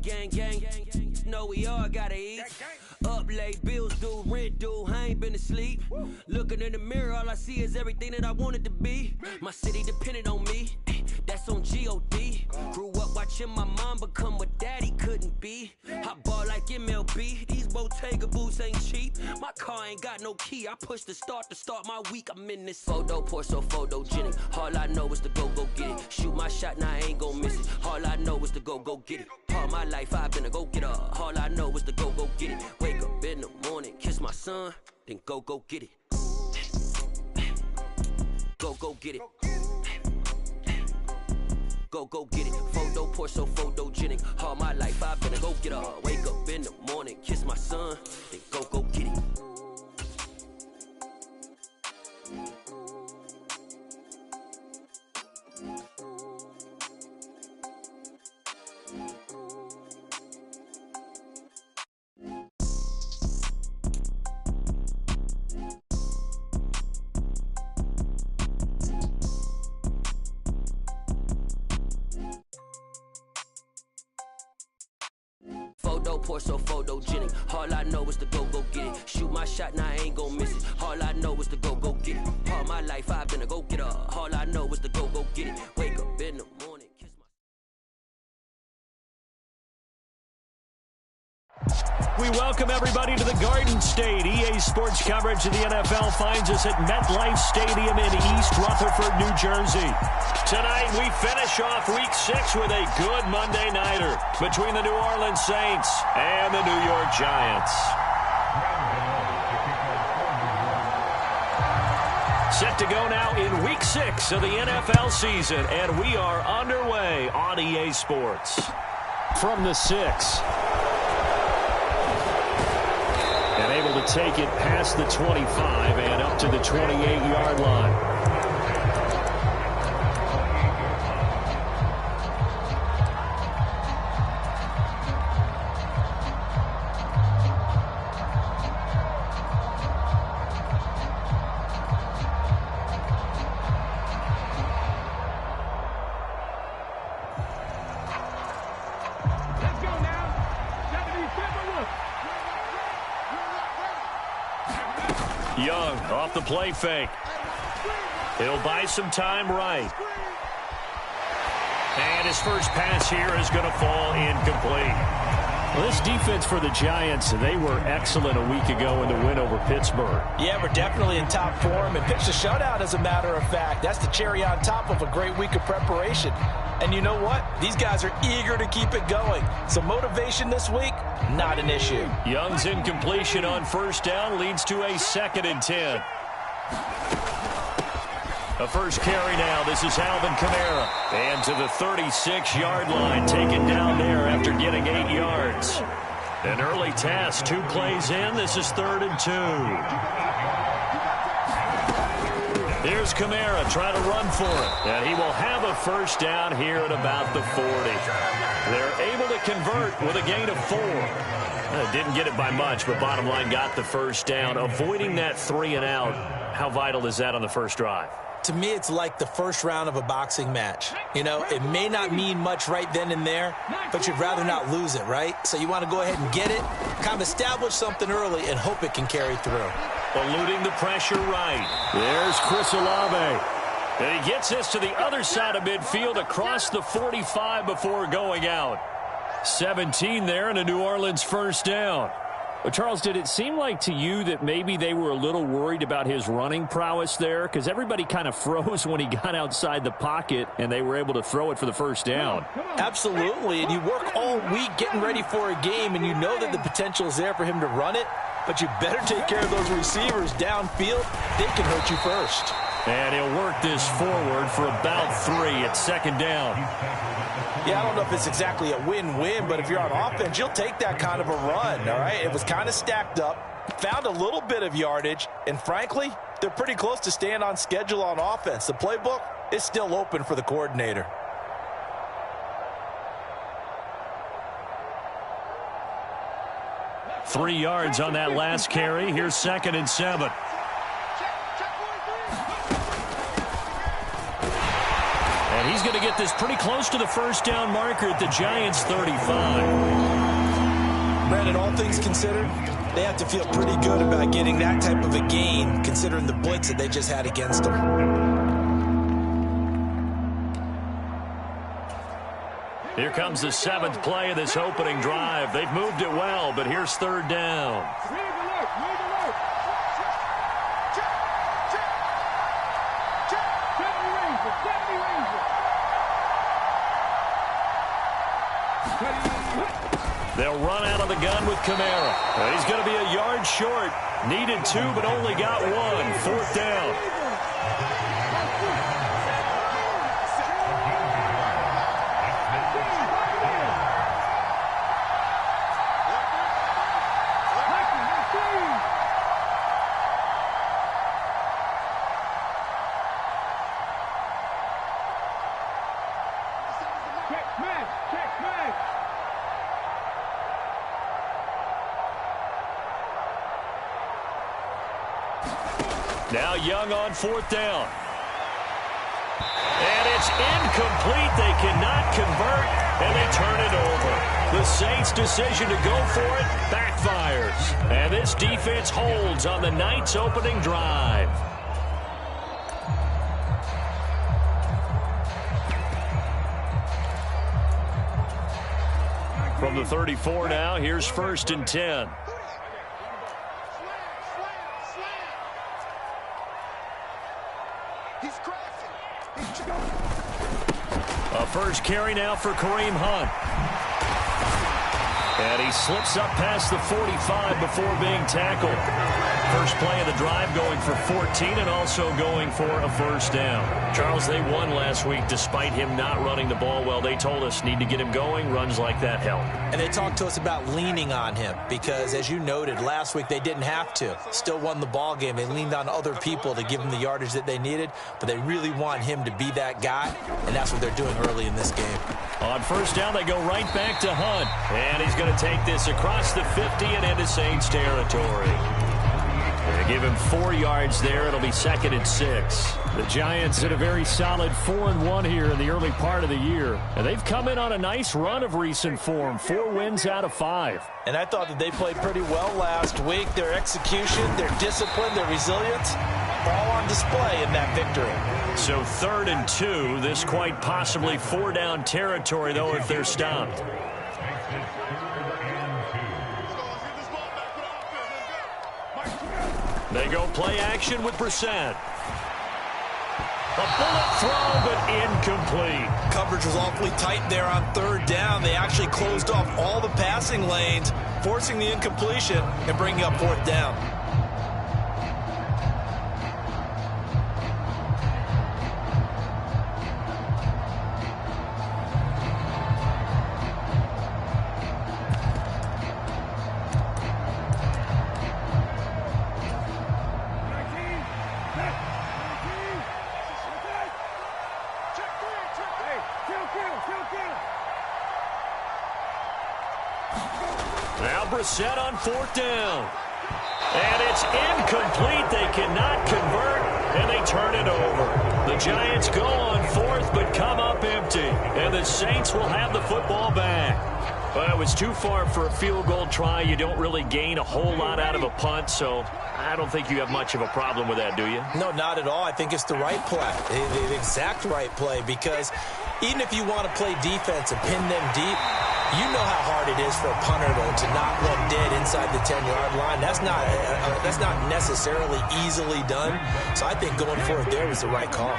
Gang, gang, know we all gotta eat. Up late, bills due, rent due, I ain't been asleep. Looking in the mirror, all I see is everything that I wanted to be. My city depended on me, that's on G.O.D. Grew up watching my mom become what daddy couldn't be. I ball like MLB, these Bottega boots ain't cheap. My car ain't got no key, I push the start to start my week. I'm in this photo, pour so photogenic. All I know is to go get it. Shoot my shot, now I ain't gon' miss it. All I know is to go get it. All my life I've been a go-getter. All I know is to go get it. Wake up in the morning, kiss my son, then go get it. Go get it. Go get it. Photo, pour so photogenic. All my life I've been a go-getter. Wake up in the morning, kiss my son, then go get it. Pour so photogenic. All I know is to go get it. Shoot my shot, now I ain't gon' miss it. All I know is to go get it. All my life I've been a go-getter. All I know is to go get it. Wake up in the morning, kiss my... We welcome everybody to the Garden State. EA Sports coverage of the NFL finds us at MetLife Stadium in East Rutherford, New Jersey. Tonight, we finish off Week 6 with a good Monday nighter between the New Orleans Saints and the New York Giants. Set to go now in Week 6 of the NFL season, and we are underway on EA Sports. From the 6. And able to take it past the 25 and up to the 28-yard line. Young off the play fake. He'll buy some time right. And his first pass here is going to fall incomplete. Well, this defense for the Giants, they were excellent a week ago in the win over Pittsburgh. Yeah, we're definitely in top form and pitched a shutout, as a matter of fact. That's the cherry on top of a great week of preparation. And you know what? These guys are eager to keep it going. So motivation this week, not an issue. Young's incompletion on first down leads to a 2nd and 10. A first carry now. This is Alvin Kamara. And to the 36-yard line, taken down there after getting 8 yards. An early task, 2 plays in. This is 3rd and 2. Here's Kamara trying to run for it. And he will have a first down here at about the 40. They're able to convert with a gain of 4. Didn't get it by much, but bottom line got the first down. Avoiding that 3 and out, how vital is that on the first drive? To me, it's like the first round of a boxing match. You know, it may not mean much right then and there, but you'd rather not lose it, right? So you want to go ahead and get it, kind of establish something early, and hope it can carry through. Eluding the pressure right. There's Chris Olave. And he gets this to the other side of midfield across the 45 before going out. 17 there and a New Orleans first down. Well, Charles, did it seem like to you that maybe they were a little worried about his running prowess there? Because everybody kind of froze when he got outside the pocket, and they were able to throw it for the first down. Absolutely, and you work all week getting ready for a game, and you know that the potential is there for him to run it, but you better take care of those receivers downfield. They can hurt you first. And he'll work this forward for about 3 at 2nd down. Yeah, I don't know if it's exactly a win-win, but if you're on offense, you'll take that kind of a run, all right? It was kind of stacked up, found a little bit of yardage, and frankly, they're pretty close to staying on schedule on offense. The playbook is still open for the coordinator. Three yards on that last carry. Here's 2nd and 7. And he's going to get this pretty close to the first down marker at the Giants' 35. Brandon, all things considered, they have to feel pretty good about getting that type of a gain, considering the blitz that they just had against them. Here comes the 7th play of this opening drive. They've moved it well, but here's 3rd down. They'll run out of the gun with Kamara. He's going to be a yard short. Needed 2, but only got 1. 4th down. Now Young on 4th down. And it's incomplete. They cannot convert, and they turn it over. The Saints' decision to go for it backfires. And this defense holds on the Knights' opening drive. From the 34 now, here's 1st and 10. A first carry now for Kareem Hunt. And he slips up past the 45 before being tackled. First play of the drive going for 14 and also going for a 1st down. Charles, they won last week despite him not running the ball well. They told us need to get him going. Runs like that help. And they talked to us about leaning on him because, as you noted, last week they didn't have to. Still won the ball game. They leaned on other people to give them the yardage that they needed, but they really want him to be that guy, and that's what they're doing early in this game. On 1st down, they go right back to Hunt. And he's going to take this across the 50 and into Saints territory. They give him 4 yards there. It'll be 2nd and 6. The Giants had a very solid 4-1 here in the early part of the year. And they've come in on a nice run of recent form. 4 wins out of 5. And I thought that they played pretty well last week. Their execution, their discipline, their resilience, all on display in that victory. So 3rd and 2. This quite possibly 4-down territory, though, if they're stopped. They go play action with Brissett. A bullet throw, but incomplete. Coverage was awfully tight there on 3rd down. They actually closed off all the passing lanes, forcing the incompletion and bringing up 4th down. Now Brissett on 4th down. And it's incomplete. They cannot convert, and they turn it over. The Giants go on 4th, but come up empty. And the Saints will have the football back. Well, it was too far for a field goal try. You don't really gain a whole lot out of a punt, so I don't think you have much of a problem with that, do you? No, not at all. I think it's the right play, the exact right play, because even if you want to play defense and pin them deep, you know how hard it is for a punter to not look dead inside the 10-yard line. That's not necessarily easily done. So I think going for it there was the right call.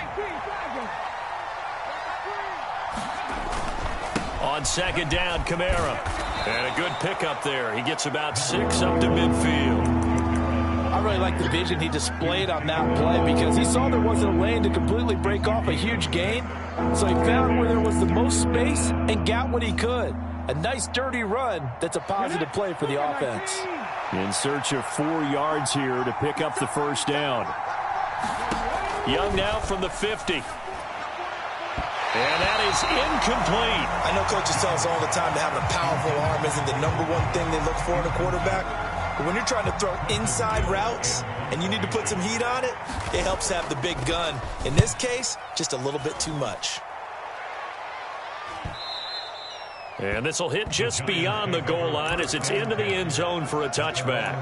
On 2nd down, Kamara. And a good pickup there. He gets about 6 up to midfield. I really like the vision he displayed on that play because he saw there wasn't a lane to completely break off a huge gain. So he found where there was the most space and got what he could. A nice dirty run that's a positive play for the offense. In search of 4 yards here to pick up the 1st down. Young now from the 50. And that is incomplete. I know coaches tell us all the time that having a powerful arm isn't the #1 thing they look for in a quarterback. But when you're trying to throw inside routes and you need to put some heat on it, it helps have the big gun. In this case, just a little bit too much. And this will hit just beyond the goal line as it's into the end zone for a touchback.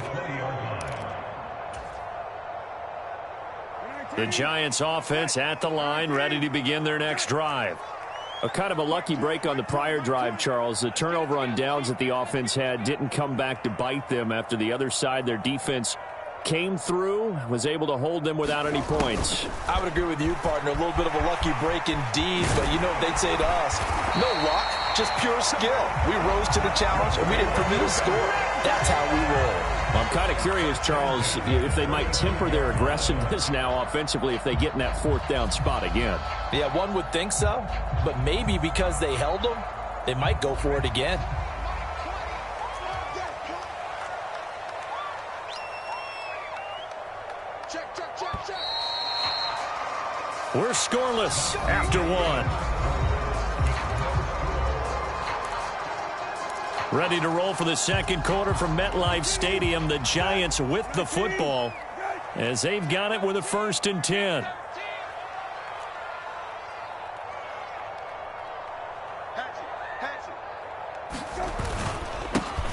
The Giants offense at the line, ready to begin their next drive. A kind of a lucky break on the prior drive, Charles. The turnover on downs that the offense had didn't come back to bite them after the other side. Their defense came through, was able to hold them without any points. I would agree with you, partner. A little bit of a lucky break indeed, but you know what they'd say to us? No luck, just pure skill. We rose to the challenge, and we didn't permit a score. That's how we roll. I'm kind of curious, Charles, if they might temper their aggressiveness now offensively if they get in that fourth down spot again. Yeah, one would think so, but maybe because they held them, they might go for it again. We're scoreless after one. Ready to roll for the second quarter from MetLife Stadium. The Giants with the football as they've got it with a 1st and 10.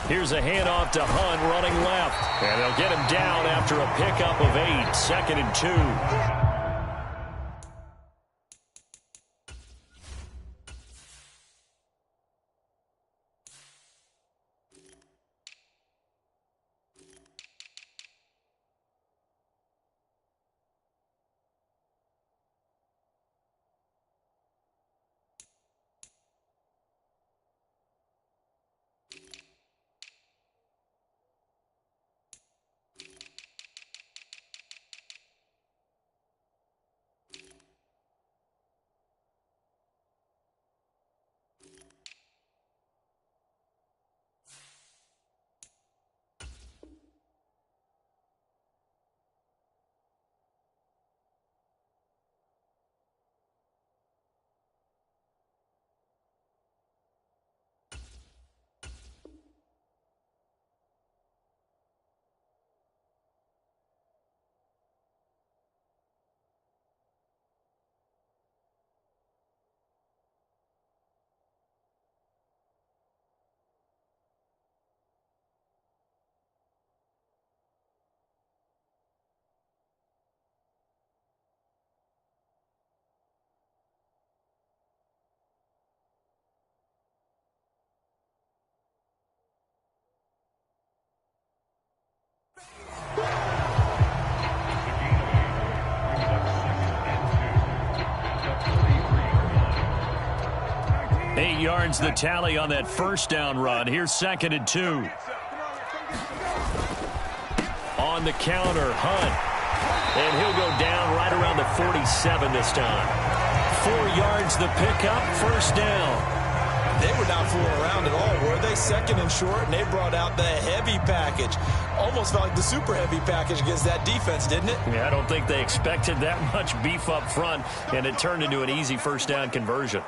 Here's a handoff to Hunt running left. And they'll get him down after a pickup of 8. 2nd and 2. Yards the tally on that first down run. Here's 2nd and 2. On the counter, Hunt. And he'll go down right around the 47 this time. 4 yards the pickup, 1st down. They were not fooling around at all, were they? 2nd and short, and they brought out the heavy package. Almost felt like the super heavy package against that defense, didn't it? Yeah, I don't think they expected that much beef up front, and it turned into an easy 1st down conversion.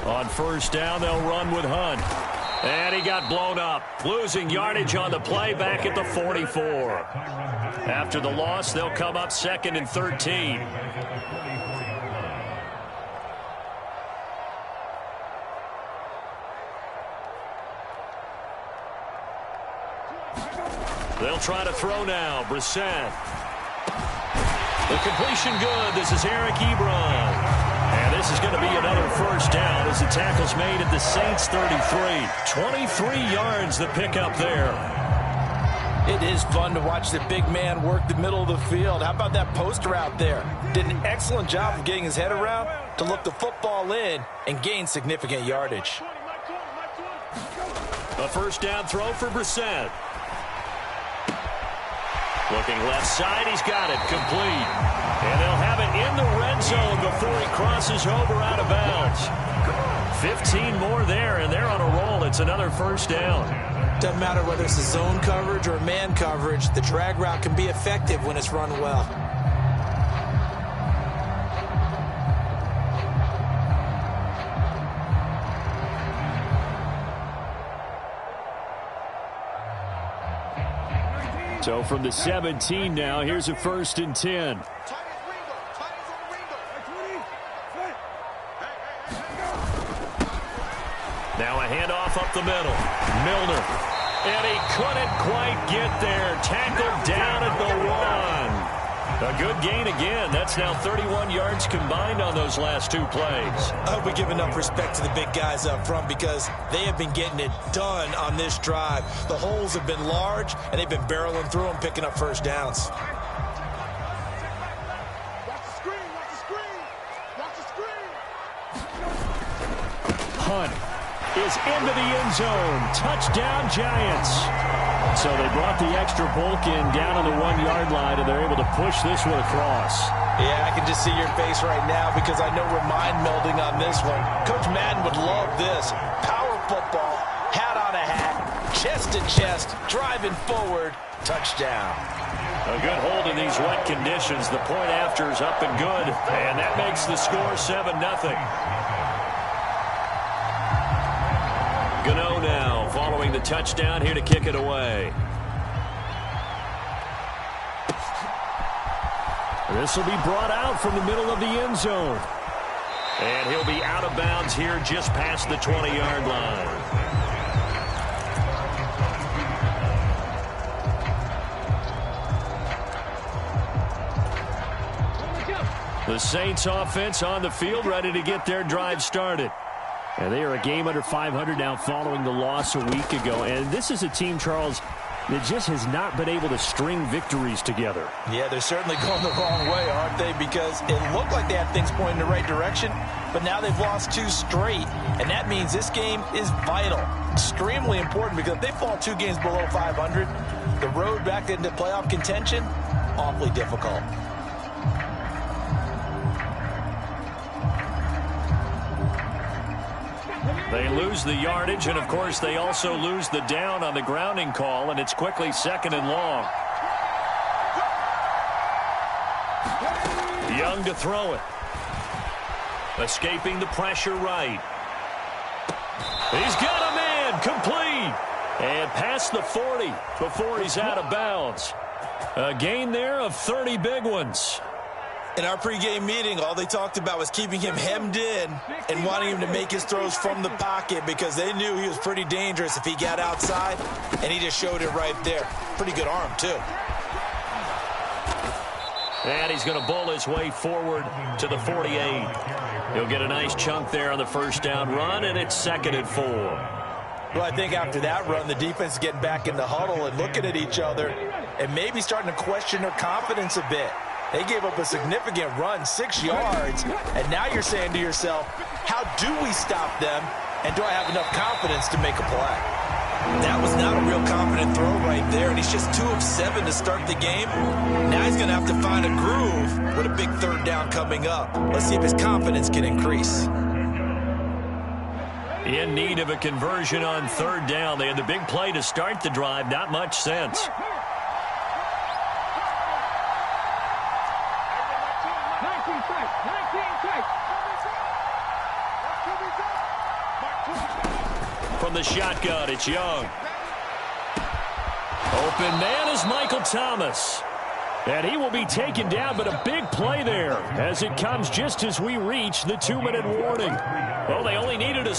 On 1st down, they'll run with Hunt. And he got blown up. Losing yardage on the play back at the 44. After the loss, they'll come up 2nd and 13. They'll try to throw now. Brissett. The completion good. This is Eric Ebron. And this is going to be another 1st down as the tackle's made at the Saints 33. 23 yards the pickup there. It is fun to watch the big man work the middle of the field. How about that post route there? Did an excellent job of getting his head around to look the football in and gain significant yardage. A 1st down throw for Brissett. Looking left side, he's got it complete. And they'll have it in the red zone before he crosses over out of bounds. 15 more there, and they're on a roll. It's another 1st down. Doesn't matter whether it's a zone coverage or man coverage. The drag route can be effective when it's run well. So from the 17 now, here's a 1st and 10. Now a handoff up the middle. Milner. And he couldn't quite get there. Tackled down at the 1. A good gain again. That's now 31 yards combined on those last 2 plays. I hope we give enough respect to the big guys up front because they have been getting it done on this drive. The holes have been large, and they've been barreling through them, picking up first downs. Hunt is into the end zone. Touchdown, Giants. So they brought the extra bulk in down on the 1-yard line, and they're able to push this one across. Yeah, I can just see your face right now because I know we're mind melding on this one. Coach Madden would love this. Power football, hat on a hat, chest to chest, driving forward, touchdown. A good hold in these wet conditions. The point after is up and good, and that makes the score 7-0. Gano now following the touchdown here to kick it away. This will be brought out from the middle of the end zone. And he'll be out of bounds here just past the 20-yard line. The Saints offense on the field ready to get their drive started. And they are a game under 500 now following the loss a week ago. And this is a team, Charles, that just has not been able to string victories together. Yeah, they're certainly going the wrong way, aren't they? Because it looked like they had things pointing in the right direction, but now they've lost 2 straight. And that means this game is vital, extremely important, because if they fall 2 games below 500, the road back into playoff contention, awfully difficult. They lose the yardage, and, of course, they also lose the down on the grounding call, and it's quickly 2nd and long. Young to throw it. Escaping the pressure right. He's got a man, complete. And past the 40 before he's out of bounds. A gain there of 30 big ones. In our pregame meeting, all they talked about was keeping him hemmed in and wanting him to make his throws from the pocket because they knew he was pretty dangerous if he got outside, and he just showed it right there. Pretty good arm, too. And he's going to bull his way forward to the 48. He'll get a nice chunk there on the first down run, and it's 2nd and 4. Well, I think after that run, the defense is getting back in the huddle and looking at each other and maybe starting to question their confidence a bit. They gave up a significant run, 6 yards, and now you're saying to yourself, how do we stop them, and do I have enough confidence to make a play? That was not a real confident throw right there, and he's just 2 of 7 to start the game. Now he's going to have to find a groove with a big 3rd down coming up. Let's see if his confidence can increase. In need of a conversion on 3rd down. They had the big play to start the drive, not much sense. From the shotgun, it's Young. Open man is Michael Thomas. And he will be taken down, but a big play there as it comes just as we reach the 2-minute warning. Well, they only needed a...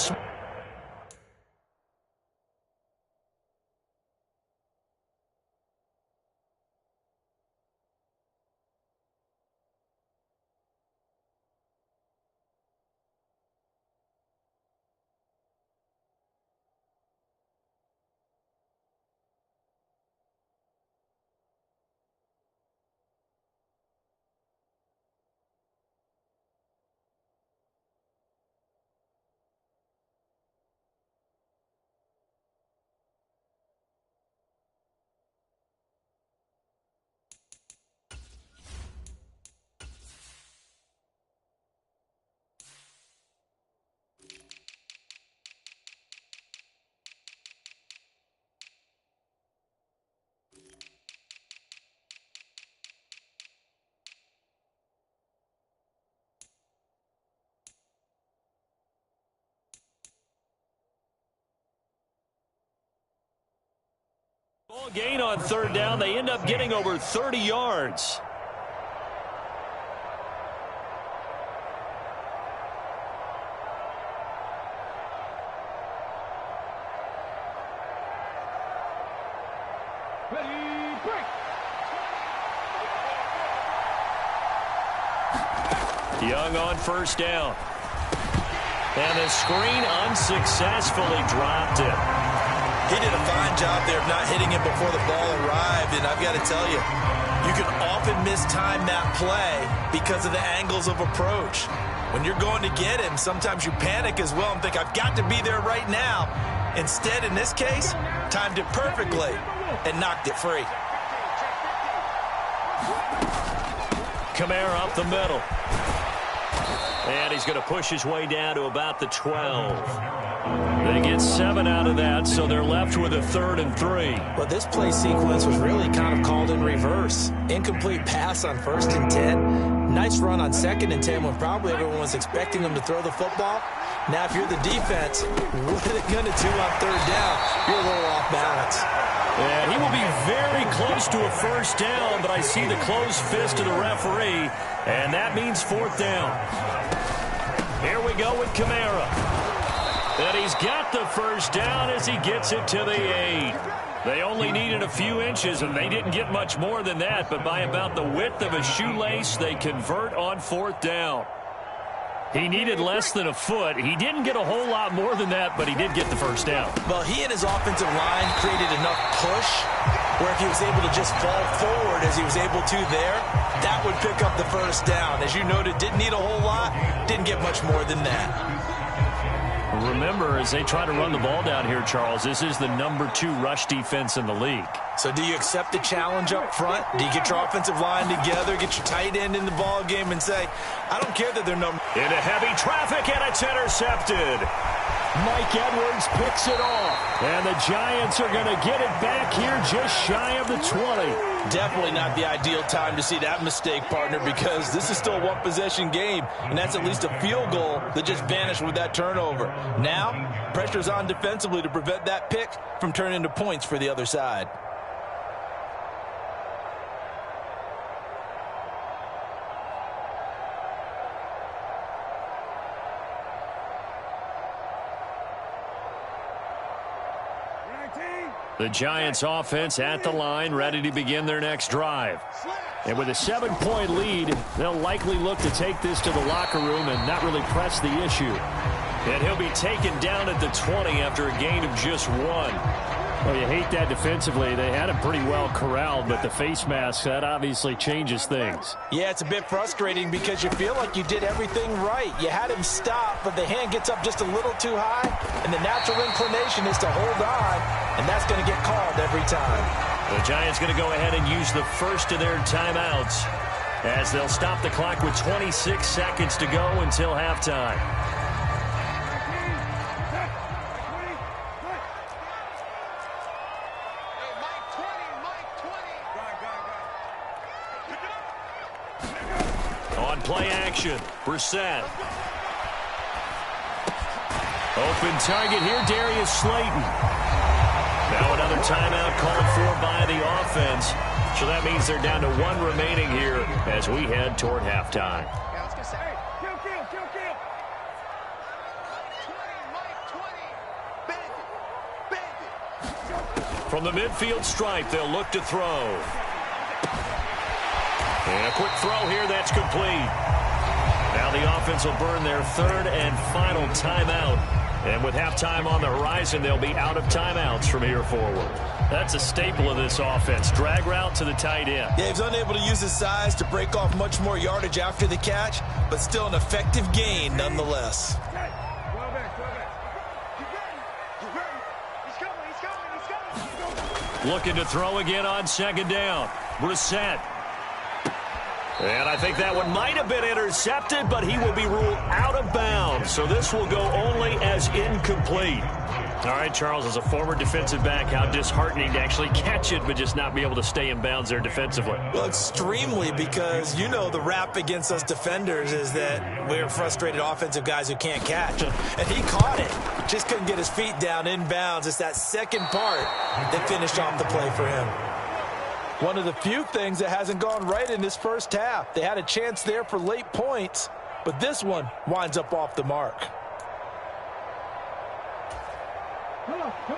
Gain on 3rd down. They end up getting over 30 yards. Young on first down. And the screen unsuccessfully dropped it. He did a fine job there of not hitting it before the ball arrived, and I've got to tell you, you can often mistime that play because of the angles of approach. When you're going to get him, sometimes you panic as well and think, I've got to be there right now. Instead, in this case, timed it perfectly and knocked it free. Kamara up the middle. And he's going to push his way down to about the 12. They get 7 out of that, so they're left with a 3rd and 3. Well, this play sequence was really kind of called in reverse. Incomplete pass on 1st and 10. Nice run on 2nd and 10 when probably everyone was expecting them to throw the football. Now, if you're the defense, what are they going to do on 3rd down? You're a little off balance. And he will be very close to a 1st down, but I see the closed fist of the referee, and that means 4th down. Here we go with Kamara. And he's got the 1st down as he gets it to the 8. They only needed a few inches, and they didn't get much more than that, but by about the width of a shoelace, they convert on 4th down. He needed less than a foot. He didn't get a whole lot more than that, but he did get the 1st down. Well, he and his offensive line created enough push where if he was able to just fall forward as he was able to there, that would pick up the 1st down. As you noted, didn't need a whole lot, didn't get much more than that. Remember, as they try to run the ball down here, Charles, this is the number 2 rush defense in the league. So do you accept the challenge up front? Do you get your offensive line together, get your tight end in the ball game and say, I don't care that they're number... Into heavy traffic, and it's intercepted. Mike Edwards picks it off. And the Giants are going to get it back here just shy of the 20. Definitely not the ideal time to see that mistake, partner, because this is still a one-possession game, and that's at least a field goal that just vanished with that turnover. Now, pressure's on defensively to prevent that pick from turning into points for the other side. The Giants offense at the line, ready to begin their next drive. And with a 7-point lead, they'll likely look to take this to the locker room and not really press the issue. And he'll be taken down at the 20 after a gain of just 1. Well, you hate that defensively. They had him pretty well corralled, but the face mask, that obviously changes things. Yeah, it's a bit frustrating because you feel like you did everything right. You had him stop, but the hand gets up just a little too high, and the natural inclination is to hold on, and that's going to get called every time. The Giants going to go ahead and use the first of their timeouts as they'll stop the clock with 26 seconds to go until halftime. On play action, Brissett. Open target here, Darius Slayton. Now another timeout called for by the offense. So that means they're down to 1 remaining here as we head toward halftime. From the midfield stripe, they'll look to throw. And a quick throw here, that's complete. Now the offense will burn their 3rd and final timeout. And with halftime on the horizon, they'll be out of timeouts from here forward. That's a staple of this offense. Drag route to the tight end. Yeah, he's unable to use his size to break off much more yardage after the catch, but still an effective gain nonetheless. Looking to throw again on 2nd down. Brissett. And I think that one might have been intercepted, but he will be ruled out of bounds. So this will go only as incomplete. All right, Charles, as a former defensive back, how disheartening to actually catch it, but just not be able to stay in bounds there defensively. Well, extremely, because you know the rap against us defenders is that we're frustrated offensive guys who can't catch. And he caught it. Just couldn't get his feet down in bounds. It's that second part that finished off the play for him. One of the few things that hasn't gone right in this first half. They had a chance there for late points, but this one winds up off the mark.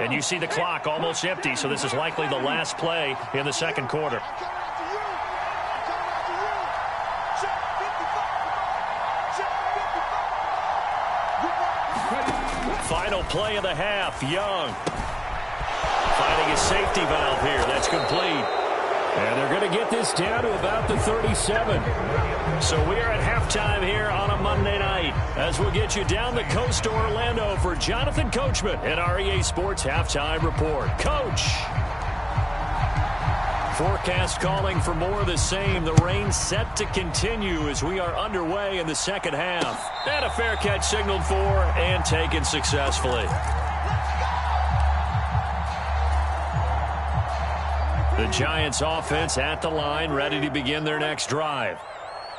And you see the clock almost empty, so this is likely the last play in the second quarter. Final play of the half. Young finding a safety valve here. That's complete. And they're going to get this down to about the 37. So we are at halftime here on a Monday night as we'll get you down the coast to Orlando for Jonathan Coachman in our EA Sports Halftime Report. Coach! Forecast calling for more of the same. The rain set to continue as we are underway in the second half. And a fair catch signaled for and taken successfully. The Giants offense at the line, ready to begin their next drive.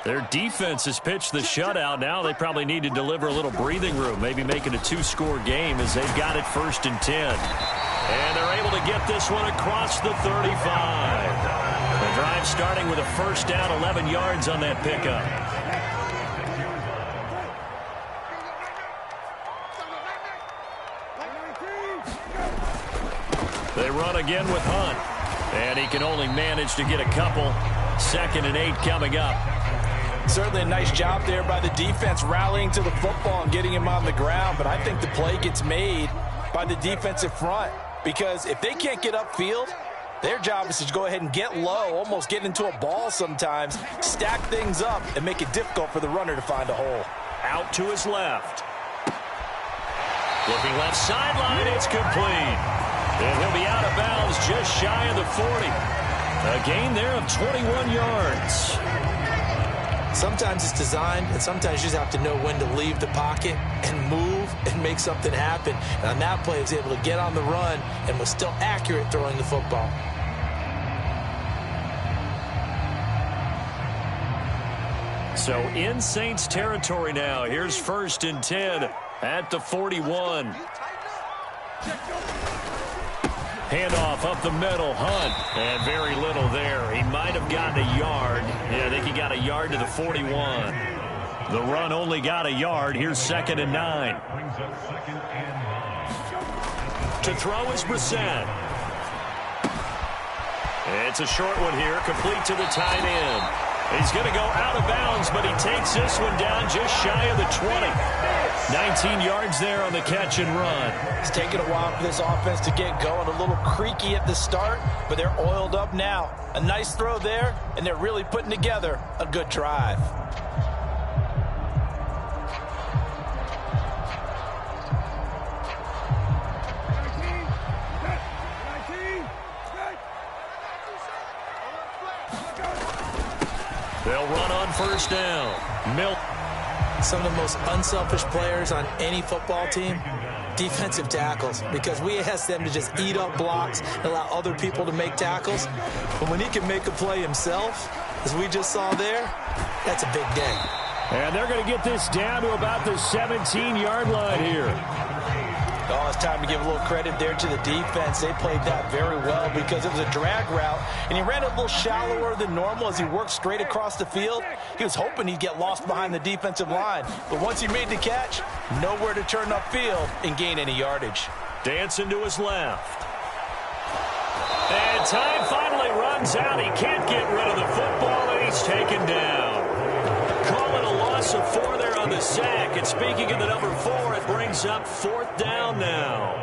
Their defense has pitched the shutout. Now they probably need to deliver a little breathing room, maybe make it a two-score game as they've got it 1st and 10. And they're able to get this one across the 35. The drive starting with a first down, 11 yards on that pickup. They run again with Hunt. And he can only manage to get a couple. 2nd and 8 coming up. Certainly a nice job there by the defense rallying to the football and getting him on the ground. But I think the play gets made by the defensive front. Because if they can't get upfield, their job is to go ahead and get low, almost get into a ball sometimes, stack things up, and make it difficult for the runner to find a hole. Out to his left. Looking left sideline, it's complete. And he'll be out of bounds just shy of the 40. A gain there of 21 yards. Sometimes it's designed, and sometimes you just have to know when to leave the pocket and move and make something happen. And on that play, he was able to get on the run and was still accurate throwing the football. So in Saints territory now. Here's 1st and 10 at the 41. Handoff up the middle, Hunt, and very little there. He might have gotten a yard. Yeah, I think he got a yard to the 41. The run only got a yard. Here's 2nd and 9. To throw is Brissett. It's a short one here, complete to the tight end. He's going to go out of bounds, but he takes this one down just shy of the 20. 19 yards there on the catch and run. It's taken a while for this offense to get going. A little creaky at the start, but they're oiled up now. A nice throw there, and they're really putting together a good drive. They'll run on 1st down. Milt. Some of the most unselfish players on any football team, defensive tackles, because we ask them to just eat up blocks and allow other people to make tackles. But when he can make a play himself, as we just saw there, that's a big day. And they're going to get this down to about the 17-yard line here. Oh, it's time to give a little credit there to the defense. They played that very well because it was a drag route, and he ran it a little shallower than normal as he worked straight across the field. He was hoping he'd get lost behind the defensive line, but once he made the catch, nowhere to turn upfield and gain any yardage. Dancing to his left. And time finally runs out. He can't get rid of the football, and he's taken down. Call it a loss of 4 there on the sack. And speaking of the number 4, it brings up 4th down now.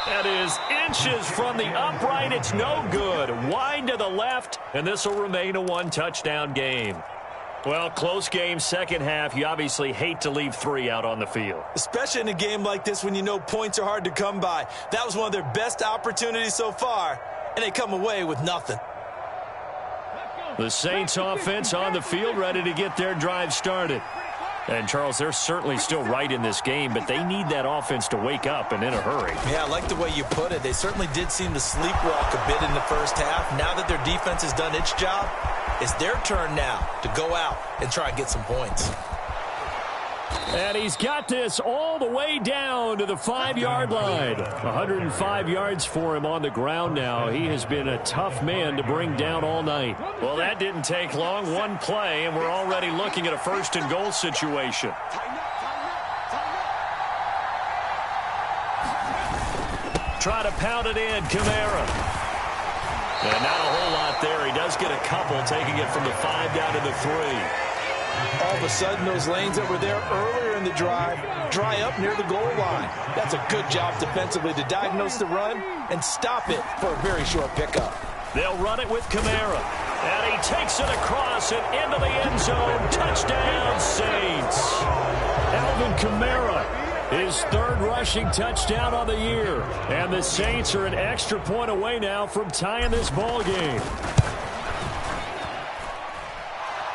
That is inches from the upright. It's no good. Wide to the left, and this will remain a 1-touchdown game. Well, close game, second half. You obviously hate to leave 3 out on the field. Especially in a game like this when you know points are hard to come by. That was one of their best opportunities so far, and they come away with nothing. The Saints offense on the field, ready to get their drive started. And, Charles, they're certainly still right in this game, but they need that offense to wake up and in a hurry. Yeah, I like the way you put it. They certainly did seem to sleepwalk a bit in the first half. Now that their defense has done its job, it's their turn now to go out and try and get some points. And he's got this all the way down to the 5-yard line. 105 yards for him on the ground now. He has been a tough man to bring down all night. Well, that didn't take long. One play, and we're already looking at a 1st and goal situation. Try to pound it in, Kamara. And not a whole lot there. He does get a couple, taking it from the 5 down to the 3. All of a sudden, those lanes that were there earlier in the drive dry up near the goal line. That's a good job defensively to diagnose the run and stop it for a very short pickup. They'll run it with Kamara. And he takes it across and into the end zone. Touchdown, Saints. Alvin Kamara, his 3rd rushing touchdown on the year. And the Saints are an extra point away now from tying this ball game.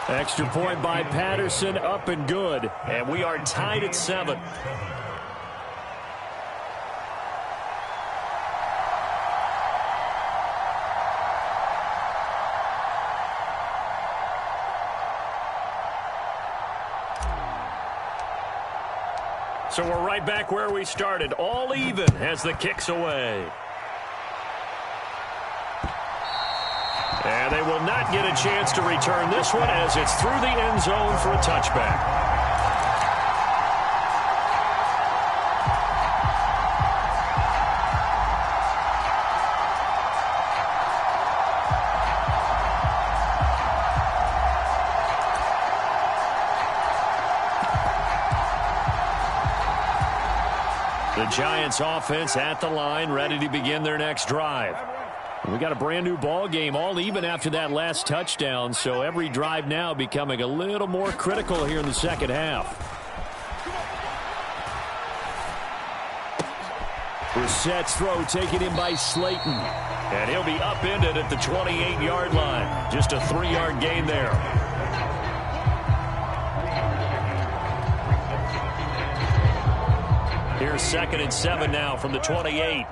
Extra point by Patterson, up and good. And we are tied at 7. So we're right back where we started. All even as the kick's away. And they will not get a chance to return this one as it's through the end zone for a touchback. The Giants offense at the line, ready to begin their next drive. We got a brand new ball game, all even after that last touchdown, so every drive now becoming a little more critical here in the second half. Brissett's throw taken in by Slayton. And he'll be upended at the 28-yard line. Just a 3-yard gain there. Here's 2nd and 7 now from the 28.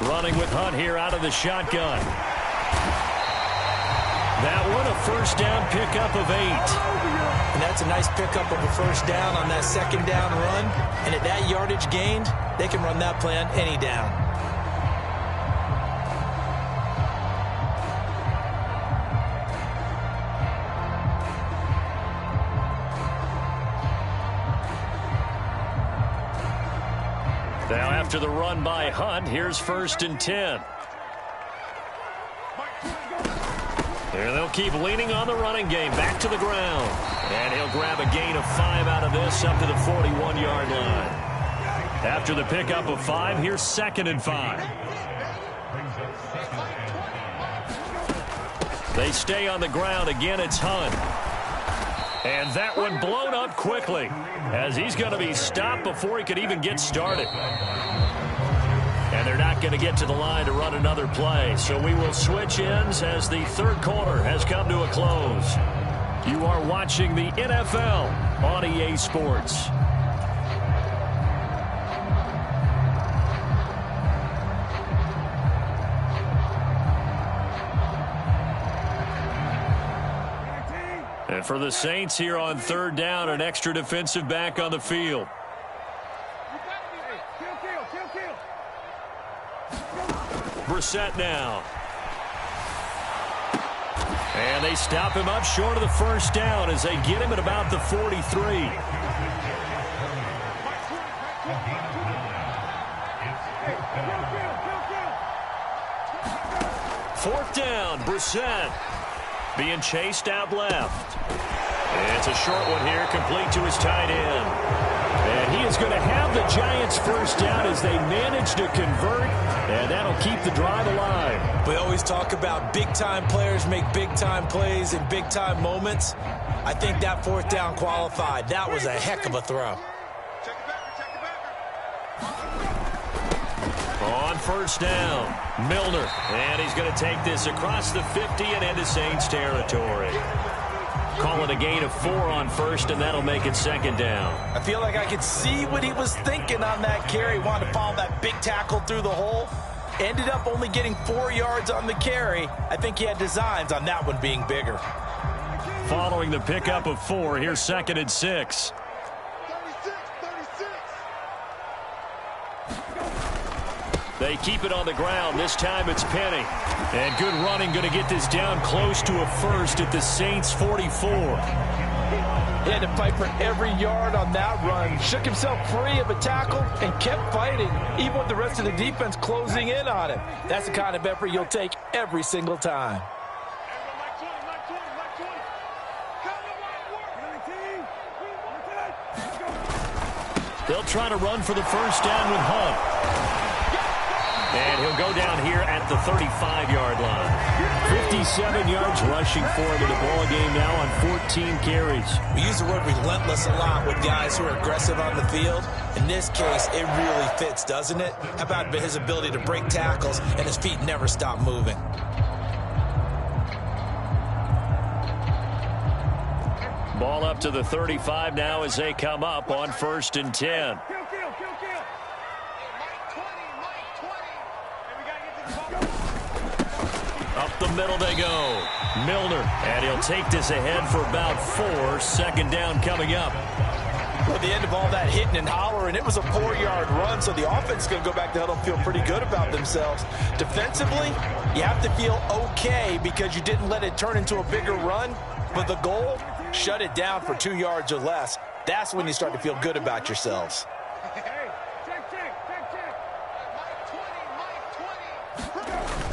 Running with Hunt here out of the shotgun. That one a 1st down pickup of 8. And that's a nice pickup of a 1st down on that 2nd down run. And at that yardage gained, they can run that play on any down. Now after the run by Hunt, here's 1st and 10. There they'll keep leaning on the running game. Back to the ground. And he'll grab a gain of 5 out of this up to the 41-yard line. After the pickup of 5, here's 2nd and 5. They stay on the ground. Again, it's Hunt. And that one blown up quickly as he's going to be stopped before he could even get started. And they're not going to get to the line to run another play. So we will switch ends as the 3rd quarter has come to a close. You are watching the NFL on EA Sports. And for the Saints here on 3rd down, an extra defensive back on the field. Brissett now. And they stop him up short of the 1st down as they get him at about the 43. Fourth down, Brissett being chased out left. It's a short one here, complete to his tight end. And he is going to have the Giants 1st down as they manage to convert, and that'll keep the drive alive. We always talk about big-time players make big-time plays in big-time moments. I think that 4th down qualified. That was a heck of a throw. On 1st down, Milner. And he's going to take this across the 50 and into Saints territory. Call it a gain of 4 on 1st, and that'll make it 2nd down. I feel like I could see what he was thinking on that carry. Wanted to follow that big tackle through the hole. Ended up only getting 4 yards on the carry. I think he had designs on that one being bigger. Following the pickup of 4, here's 2nd and 6. They keep it on the ground. This time it's Penny. And good running, going to get this down close to a first at the Saints 44. He had to fight for every yard on that run. Shook himself free of a tackle and kept fighting, even with the rest of the defense closing in on him. That's the kind of effort you'll take every single time. They'll try to run for the first down with Hunt. And he'll go down here at the 35-yard line. 57 yards rushing for him in the ball game now on 14 carries. We use the word relentless a lot with guys who are aggressive on the field. In this case, it really fits, doesn't it? How about his ability to break tackles and his feet never stop moving? Ball up to the 35 now as they come up on 1st and 10. Up the middle they go. Milner, and he'll take this ahead for about 4. 2nd down coming up. At the end of all that hitting and hollering, it was a 4-yard run, so the offense is going to go back to huddle and feel pretty good about themselves. Defensively, you have to feel okay because you didn't let it turn into a bigger run, but the goal, shut it down for 2 yards or less. That's when you start to feel good about yourselves.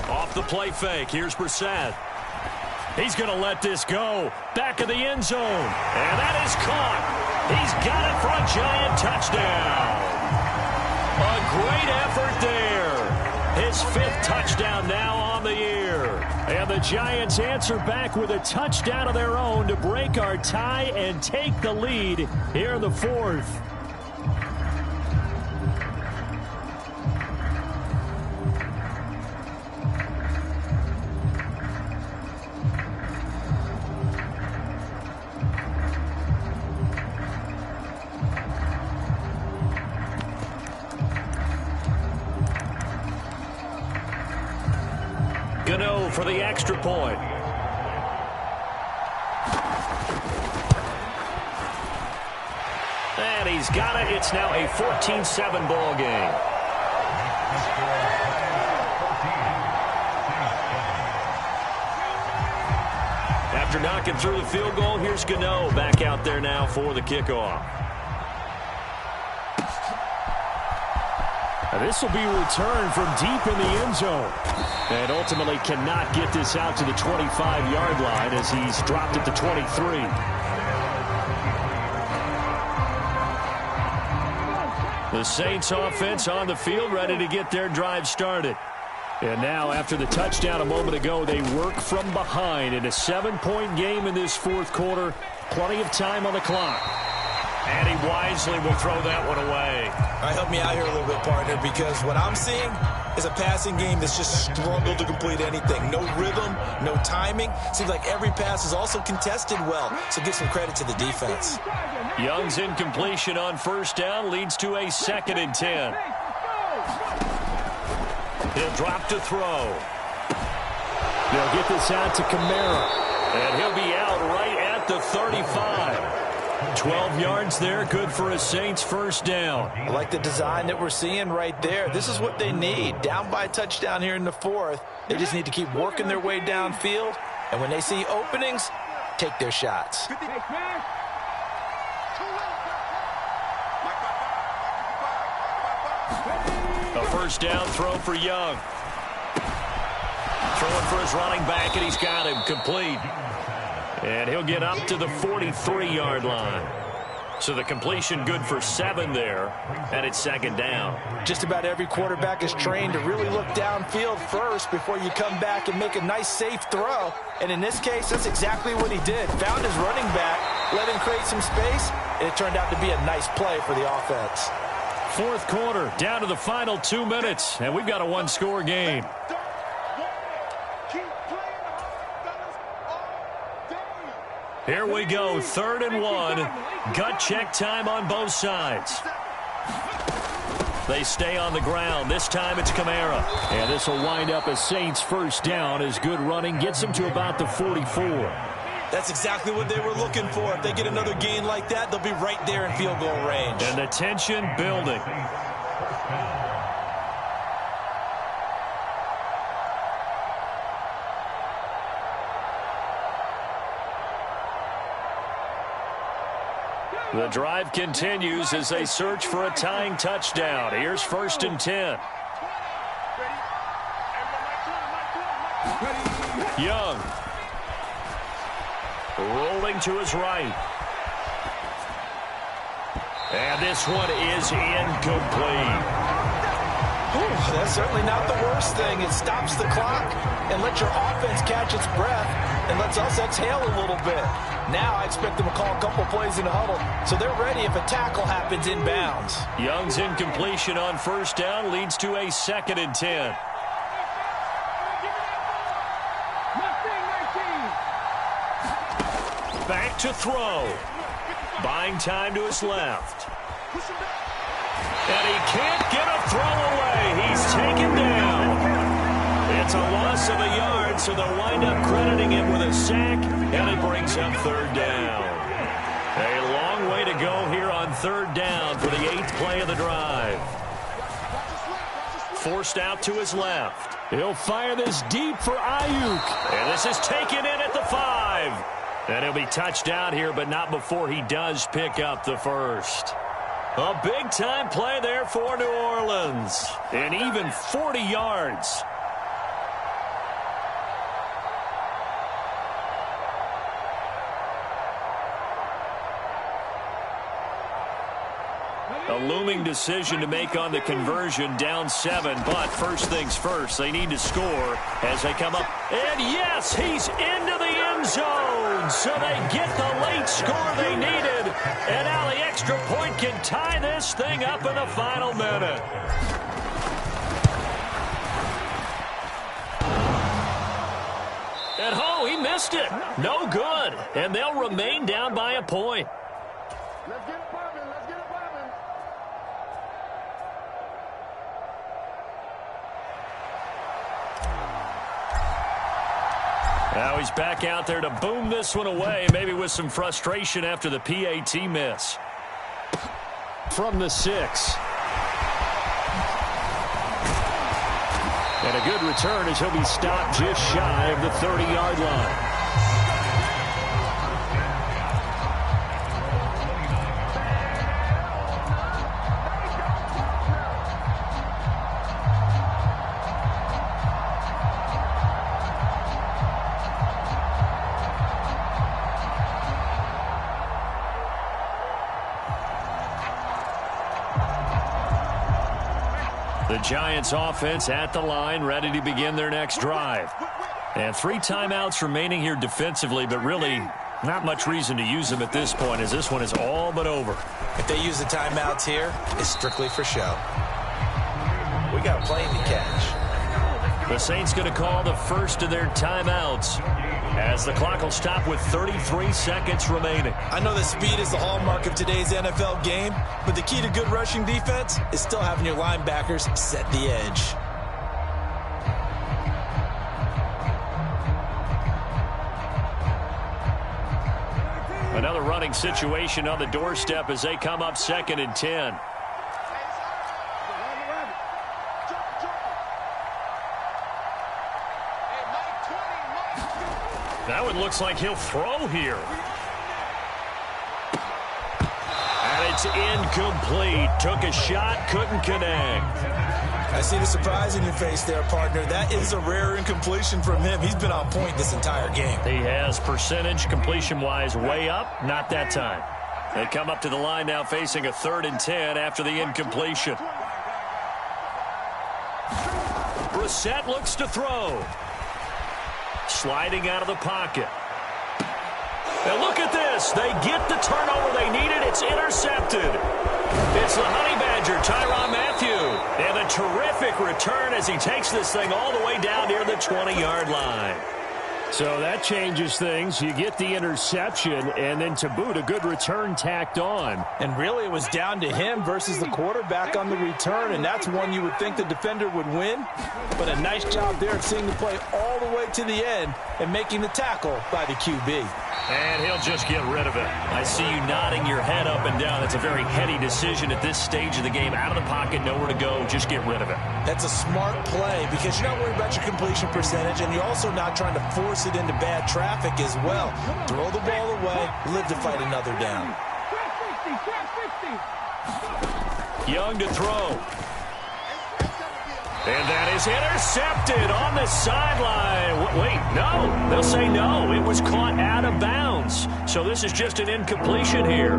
Off the play fake, here's Brissett. He's going to let this go. Back of the end zone. And that is caught. He's got it for a giant touchdown. A great effort there. His 5th touchdown now on the year. And the Giants answer back with a touchdown of their own to break our tie and take the lead here in the 4th. Gano for the extra point. And he's got it. It's now a 14-7 ball game. After knocking through the field goal, here's Gano back out there now for the kickoff. This will be returned from deep in the end zone. And ultimately cannot get this out to the 25-yard line as he's dropped at the 23. The Saints offense on the field ready to get their drive started. And now after the touchdown a moment ago, they work from behind in a 7-point game in this 4th quarter. Plenty of time on the clock. And he wisely will throw that one away. All right, help me out here a little bit, partner, because what I'm seeing is a passing game that's just struggled to complete anything. No rhythm, no timing. Seems like every pass is also contested well, so give some credit to the defense. Young's incompletion on 1st down leads to a 2nd and 10. He'll drop to throw. They'll get this out to Kamara. And he'll be out right at the 35. 12 yards there, good for a Saints 1st down. I like the design that we're seeing right there. This is what they need. Down by a touchdown here in the 4th. They just need to keep working their way downfield. And when they see openings, take their shots. A 1st down throw for Young. Throwing for his running back, and he's got him complete. And he'll get up to the 43-yard line. So the completion good for 7 there, and it's 2nd down. Just about every quarterback is trained to really look downfield first before you come back and make a nice, safe throw. And in this case, that's exactly what he did. Found his running back, let him create some space, and it turned out to be a nice play for the offense. 4th quarter, down to the final 2 minutes, and we've got a 1-score game. Here we go, 3rd and 1. Gut check time on both sides. They stay on the ground. This time it's Kamara. And this will wind up a Saints 1st down as good running gets them to about the 44. That's exactly what they were looking for. If they get another gain like that, they'll be right there in field goal range. And the tension building. The drive continues as they search for a tying touchdown. Here's 1st and 10. Young. Rolling to his right. And this one is incomplete. That's certainly not the worst thing. It stops the clock and lets your offense catch its breath and lets us exhale a little bit. Now I expect them to call a couple plays in the huddle, so they're ready if a tackle happens inbounds. Young's incompletion on 1st down leads to a 2nd and 10. Back to throw. Buying time to his left. And he can't get a throw away. He's taken down. It's a loss of a yard, so they'll wind up crediting him with a sack, and it brings up 3rd down. A long way to go here on 3rd down for the 8th play of the drive. Forced out to his left. He'll fire this deep for Ayuk. And this is taken in at the 5. And he'll be touched down here, but not before he does pick up the 1st. A big-time play there for New Orleans. And even 40 yards. A looming decision to make on the conversion, down 7. But first things first, they need to score as they come up. And yes, he's into the end zone. So they get the late score they needed. And now the extra point can tie this thing up in the final minute. And oh, he missed it. No good. And they'll remain down by a point. Let's get it popping. Let's get it popping. Now he's back out there to boom this one away, maybe with some frustration after the PAT miss. From the 6. And a good return as he'll be stopped just shy of the 30-yard line. The Giants offense at the line, ready to begin their next drive. And 3 timeouts remaining here defensively, but really not much reason to use them at this point, as this one is all but over. If they use the timeouts here, it's strictly for show. We got a plane to catch. The Saints going to call the first of their timeouts as the clock will stop with 33 seconds remaining. I know that speed is the hallmark of today's NFL game, but the key to good rushing defense is still having your linebackers set the edge. Another running situation on the doorstep as they come up 2nd and 10. That one looks like he'll throw here. And it's incomplete. Took a shot, couldn't connect. I see the surprise in your face there, partner. That is a rare incompletion from him. He's been on point this entire game. He has percentage completion-wise way up. Not that time. They come up to the line now facing a 3rd and 10 after the incompletion. Brissett looks to throw. Sliding out of the pocket. And look at this. They get the turnover they needed. It's intercepted. It's the Honey Badger, Tyrann Mathieu. And a terrific return as he takes this thing all the way down near the 20-yard line. So that changes things. You get the interception, and then to boot, a good return tacked on. And really, it was down to him versus the quarterback on the return, and that's one you would think the defender would win. But a nice job there of seeing the play all the way to the end and making the tackle by the QB. And he'll just get rid of it. I see you nodding your head up and down. That's a very heady decision at this stage of the game. Out of the pocket, nowhere to go. Just get rid of it. That's a smart play because you're not worried about your completion percentage, and you're also not trying to force it into bad traffic as well. Throw the ball away, live to fight another down. Young to throw. And that is intercepted on the sideline. Wait, no. They'll say no. It was caught out of bounds. So this is just an incompletion here.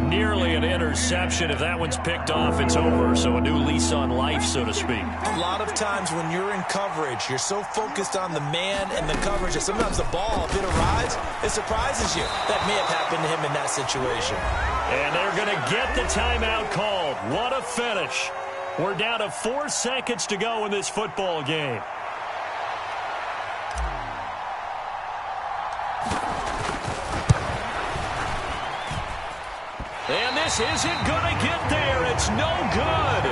Nearly an interception. If that one's picked off, it's over. So a new lease on life, so to speak. A lot of times when you're in coverage, you're so focused on the man and the coverage that sometimes the ball, if it arrives, it surprises you. That may have happened to him in that situation. And they're going to get the timeout called. What a finish. We're down to 4 seconds to go in this football game. And this isn't going to get there. It's no good.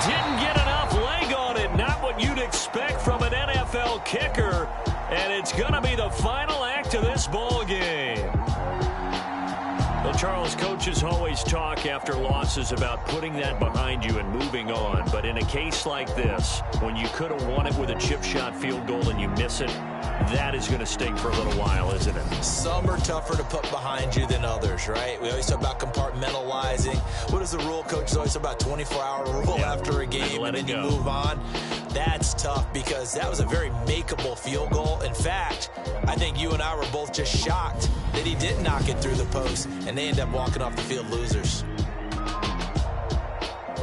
Didn't get enough leg on it. Not what you'd expect from an NFL kicker. And it's going to be the final act of this ball game. Well, Charles, coaches always talk after losses about putting that behind you and moving on. But in a case like this, when you could have won it with a chip shot field goal and you miss it, that is going to sting for a little while, isn't it? Some are tougher to put behind you than others, right? We always talk about compartmentalizing. What is the rule? Coach is always talk about 24-hour rule after a game, and then you move on. That's tough because that was a very makeable field goal. In fact, I think you and I were both just shocked that he didn't knock it through the post, and they end up walking off the field losers.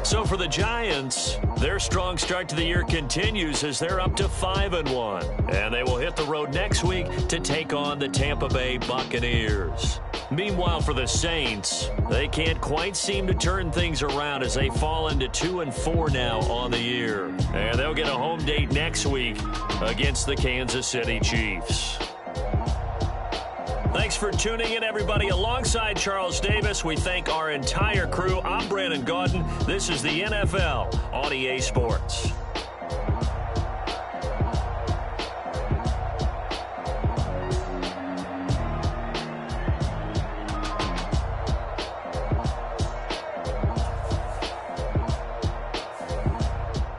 So for the Giants, their strong start to the year continues as they're up to 5-1. And they will hit the road next week to take on the Tampa Bay Buccaneers. Meanwhile, for the Saints, they can't quite seem to turn things around as they fall into 2-4 now on the year. And they'll get a home date next week against the Kansas City Chiefs. Thanks for tuning in, everybody. Alongside Charles Davis, we thank our entire crew. I'm Brandon Gaudin. This is the NFL on EA Sports.